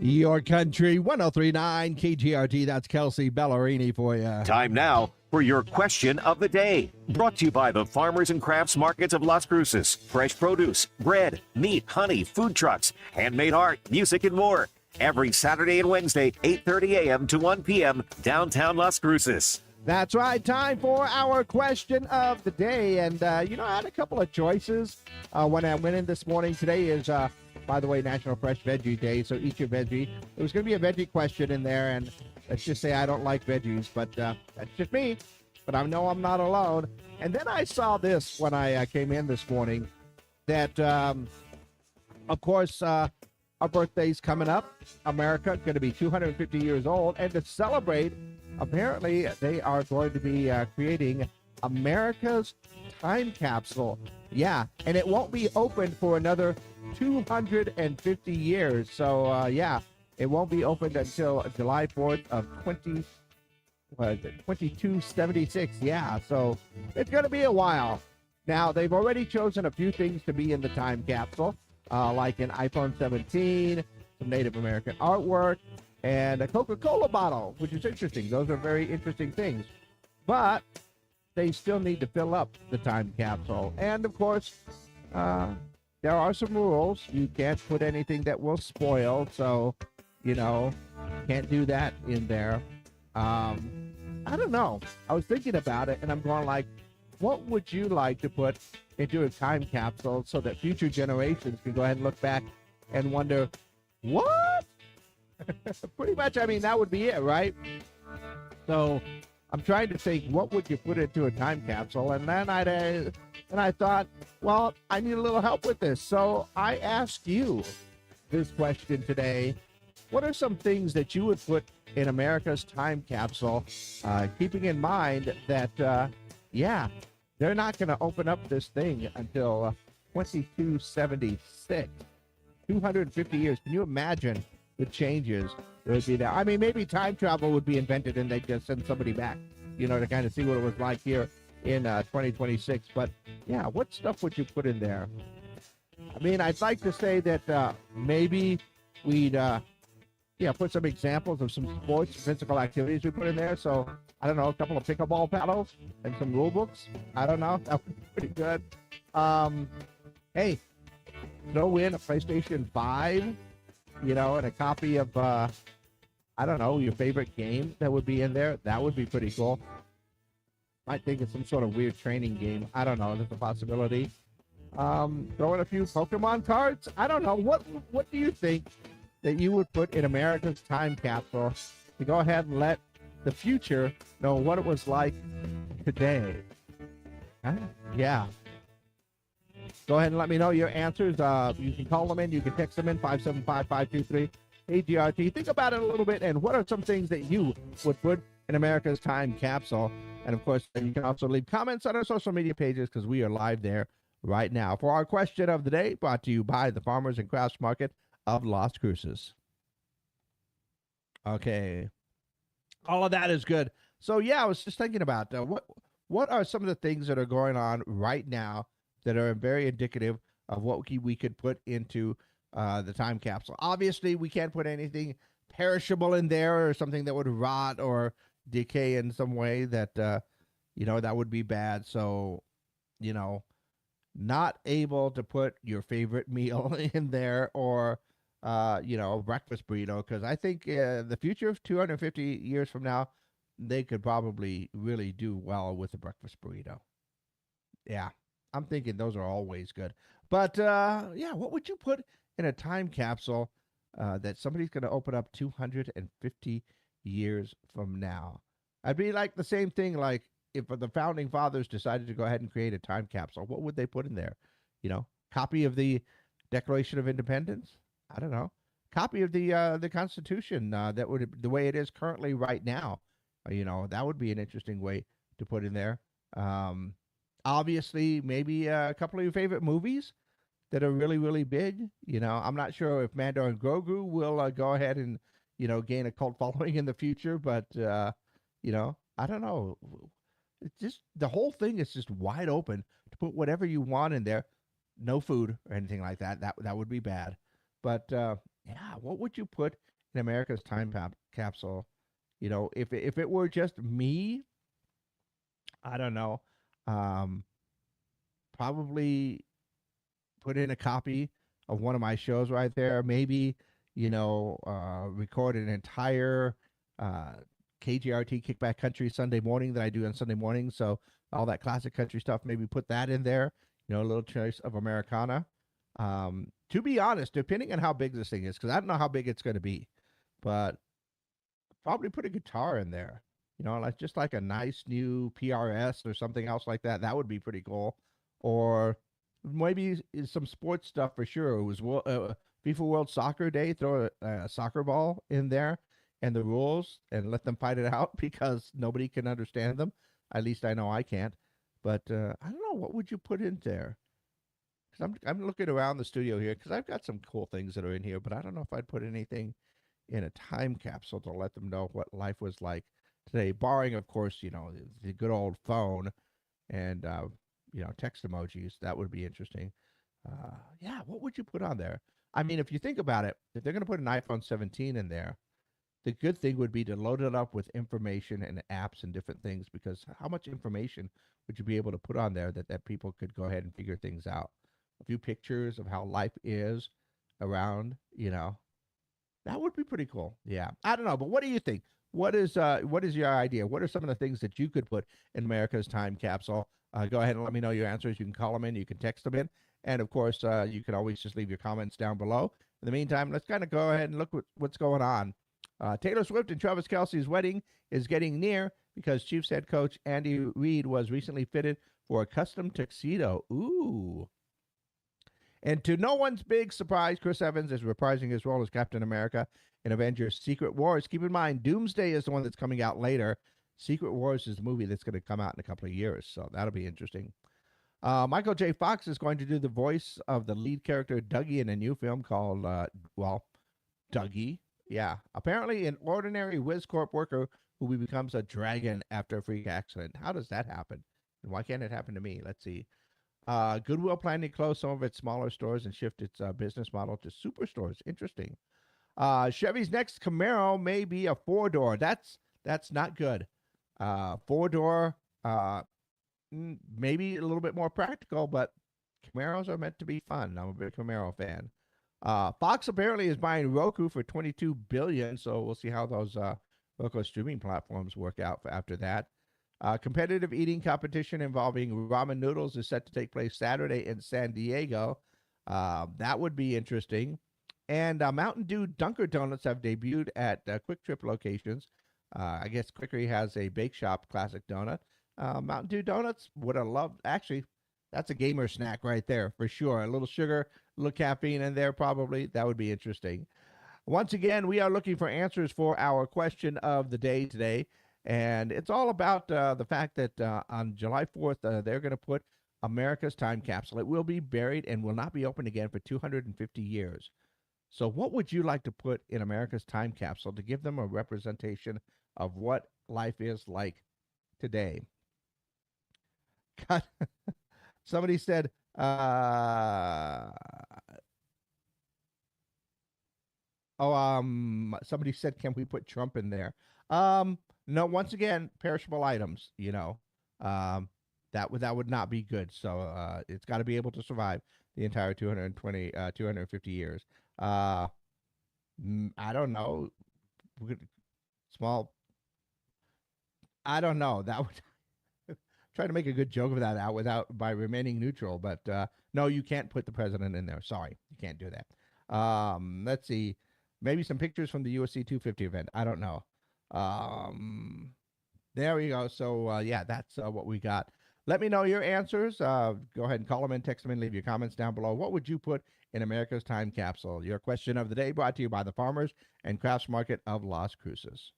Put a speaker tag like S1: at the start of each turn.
S1: Your country, 1039 KGRT. That's Kelsey Ballerini for you.
S2: Time now for your question of the day. Brought to you by the Farmers and Crafts Markets of Las Cruces. Fresh produce, bread, meat, honey, food trucks, handmade art, music, and more. Every Saturday and Wednesday, 8:30 a.m. to 1 p.m. downtown Las Cruces.
S1: That's right. Time for our question of the day. And, I had a couple of choices when I went in this morning. Today is, by the way, National Fresh Veggie Day. So eat your veggie. There was going to be a veggie question in there. And let's just say I don't like veggies. But that's just me. But I know I'm not alone. And then I saw this when I came in this morning that, of course, our birthday's coming up. America going to be 250 years old. And to celebrate, apparently, they are going to be creating America's time capsule. Yeah, and it won't be open for another 250 years. So, it won't be opened until July 4th of 2276. Yeah, so it's going to be a while. Now, they've already chosen a few things to be in the time capsule, like an iPhone 17, some Native American artwork, and a Coca-Cola bottle, which is interesting. Those are very interesting things. But they still need to fill up the time capsule. And, of course, there are some rules. You can't put anything that will spoil, so, can't do that in there. I don't know. I was thinking about it, and I'm going like, what would you like to put into a time capsule so that future generations can go ahead and look back and wonder, what? Pretty much, that would be it, right? So I'm trying to think, what would you put into a time capsule? And then I thought, well, I need a little help with this. So I asked you this question today. What are some things that you would put in America's time capsule, keeping in mind that, they're not going to open up this thing until 2276. 250 years. Can you imagine the changes that would be there? Maybe time travel would be invented and they'd just send somebody back, to kind of see what it was like here in 2026. But, yeah, what stuff would you put in there? I'd like to say that maybe we'd, put some examples of some sports, physical activities we put in there. So, I don't know, a couple of pickleball paddles and some rule books. I don't know. That would be pretty good. Hey, throw in a PlayStation 5, and a copy of, your favorite game that would be in there. That would be pretty cool. Might think it's some sort of weird training game. I don't know. There's a possibility. Throw in a few Pokemon cards. I don't know. What do you think that you would put in America's time capsule to go ahead and let the future know what it was like today? Yeah. Go ahead and let me know your answers. You can call them in. You can text them in, 575-523-AGRT. Think about it a little bit, and what are some things that you would put in America's time capsule? And, of course, you can also leave comments on our social media pages because we are live there right now. For our question of the day, brought to you by the Farmers and Crafts Market of Las Cruces. Okay. All of that is good. So, I was just thinking about what are some of the things that are going on right now that are very indicative of what we could put into the time capsule. Obviously, we can't put anything perishable in there or something that would rot or decay in some way that, that would be bad. So, not able to put your favorite meal in there or, breakfast burrito, because I think the future of 250 years from now, they could probably really do well with a breakfast burrito. Yeah. I'm thinking those are always good. But, what would you put in a time capsule that somebody's going to open up 250 years from now? I'd be like the same thing, like if the founding fathers decided to go ahead and create a time capsule, what would they put in there? Copy of the Declaration of Independence? I don't know. Copy of the Constitution that would the way it is currently right now. That would be an interesting way to put in there. Obviously, maybe a couple of your favorite movies that are really, really big. I'm not sure if Mando and Grogu will go ahead and, gain a cult following in the future. But, I don't know. It's just the whole thing is just wide open to put whatever you want in there. No food or anything like that. That would be bad. But, what would you put in America's capsule. If it were just me, I don't know. Um, Probably put in a copy of one of my shows right there. Maybe, record an entire uh, KGRT Kickback Country Sunday morning that I do on Sunday morning. So all that classic country stuff, maybe put that in there. A little choice of Americana. To be honest, depending on how big this thing is, because I don't know how big it's going to be, but probably put a guitar in there. Like just like a nice new PRS or something else like that. That would be pretty cool. Or maybe some sports stuff for sure. It was FIFA World Soccer Day. Throw a soccer ball in there and the rules and let them fight it out because nobody can understand them. At least I know I can't. But I don't know. What would you put in there? Because I'm looking around the studio here because I've got some cool things that are in here, but I don't know if I'd put anything in a time capsule to let them know what life was like today, barring, of course, the good old phone and, text emojis. That would be interesting. Yeah, what would you put on there? I mean, if you think about it, if they're going to put an iPhone 17 in there, the good thing would be to load it up with information and apps and different things because how much information would you be able to put on there that people could go ahead and figure things out? A few pictures of how life is around, that would be pretty cool. Yeah. I don't know, but what do you think? What is your idea? What are some of the things that you could put in America's time capsule? Go ahead and let me know your answers. You can call them in, you can text them in, and of course, you can always just leave your comments down below. In the meantime, let's kind of go ahead and look what's going on. Taylor Swift and Travis Kelce's wedding is getting near because Chiefs head coach Andy Reid was recently fitted for a custom tuxedo. Ooh. And to no one's big surprise, Chris Evans is reprising his role as Captain America in Avengers Secret Wars. Keep in mind, Doomsday is the one that's coming out later. Secret Wars is the movie that's going to come out in a couple of years, so that'll be interesting. Michael J. Fox is going to do the voice of the lead character Dougie in a new film called, Dougie. Yeah, apparently an ordinary Whiz Corp worker who becomes a dragon after a freak accident. How does that happen? And why can't it happen to me? Let's see. Goodwill planning to close some of its smaller stores and shift its business model to superstores. Interesting. Chevy's next Camaro may be a four-door. That's not good. Four-door, maybe a little bit more practical, but Camaros are meant to be fun. I'm a big Camaro fan. Fox apparently is buying Roku for $22 billion, so we'll see how those local streaming platforms work out after that. Competitive eating competition involving ramen noodles is set to take place Saturday in San Diego. That would be interesting. And Mountain Dew Dunker Donuts have debuted at Quick Trip locations. I guess Quickery has a Bake Shop classic donut. Mountain Dew Donuts would have loved, actually, that's a gamer snack right there for sure. A little sugar, a little caffeine in there probably. That would be interesting. Once again, we are looking for answers for our question of the day today. And it's all about the fact that on July 4th, they're going to put America's time capsule. It will be buried and will not be opened again for 250 years. So what would you like to put in America's time capsule to give them a representation of what life is like today? God, somebody said, somebody said, can we put Trump in there? No, once again, perishable items, that would not be good. So it's got to be able to survive the entire 250 years. I don't know. Small. I don't know. That would try to make a good joke of that out by remaining neutral. But no, you can't put the president in there. Sorry, you can't do that. Let's see. Maybe some pictures from the USC 250 event. I don't know. There we go. So, yeah, that's what we got. Let me know your answers. Go ahead and call them in, text them in, leave your comments down below. What would you put in America's time capsule? Your question of the day brought to you by the Farmers and Crafts Market of Las Cruces.